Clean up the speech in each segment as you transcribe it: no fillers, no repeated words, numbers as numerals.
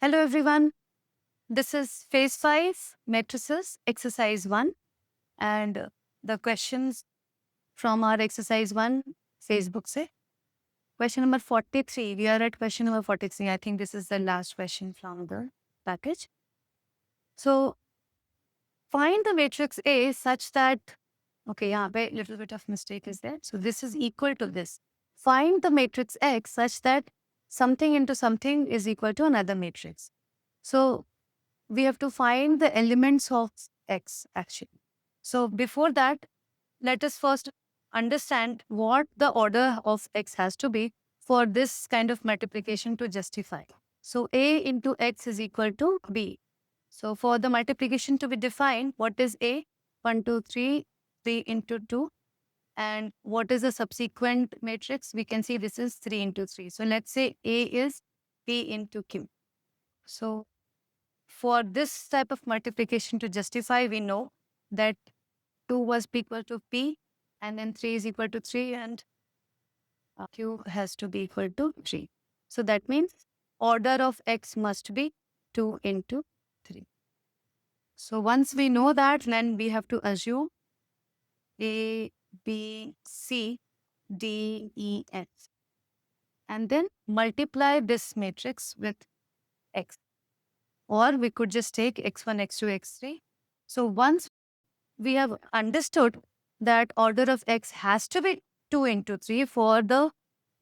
Hello everyone. This is phase 5 matrices exercise 1 and the questions from our exercise 1 Facebook se. Question number 43. We are at question number 43. I think this is the last question from the package. So find the matrix A such that, okay, yeah, a little bit of mistake is there. So this is equal to this. Find the matrix X such that something into something is equal to another matrix. So we have to find the elements of X actually. So before that, let us first understand what the order of X has to be for this kind of multiplication to justify. So A into X is equal to B. So for the multiplication to be defined, what is A? 1, 2, 3, 3 into 2. And what is the subsequent matrix? We can see this is 3 into 3. So let's say A is P into Q. So for this type of multiplication to justify, we know that 2 must be equal to P and then 3 is equal to 3 and Q has to be equal to 3. So that means order of X must be 2 into 3. So once we know that, then we have to assume A, B, C, D, E, F. And then multiply this matrix with X. Or we could just take X1, X2, X3. So once we have understood that order of X has to be 2 into 3 for the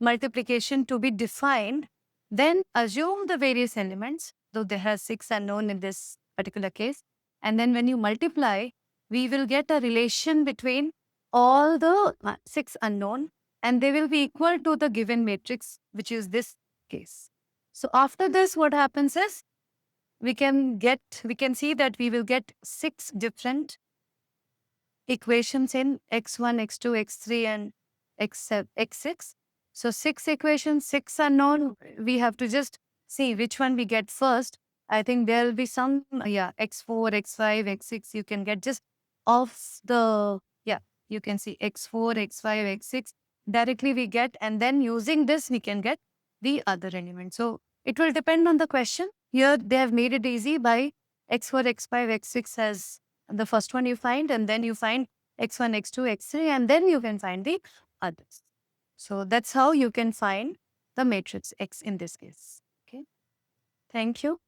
multiplication to be defined, then assume the various elements, though there are 6 unknown in this particular case. And then when you multiply, we will get a relation between all the 6 unknown and they will be equal to the given matrix, which is this case. So after this, what happens is we can see that we will get 6 different equations in X1, X2, X3 and X6. So 6 equations, 6 unknown. We have to just see which one we get first. I think there will be some, X4, X5, X6. You can get just off the, you can see X4, X5, X6. Directly we get, and then using this, we can get the other element. So it will depend on the question. Here, they have made it easy by X4, X5, X6 as the first one you find, and then you find X1, X2, X3, and then you can find the others. So that's how you can find the matrix X in this case. Okay. Thank you.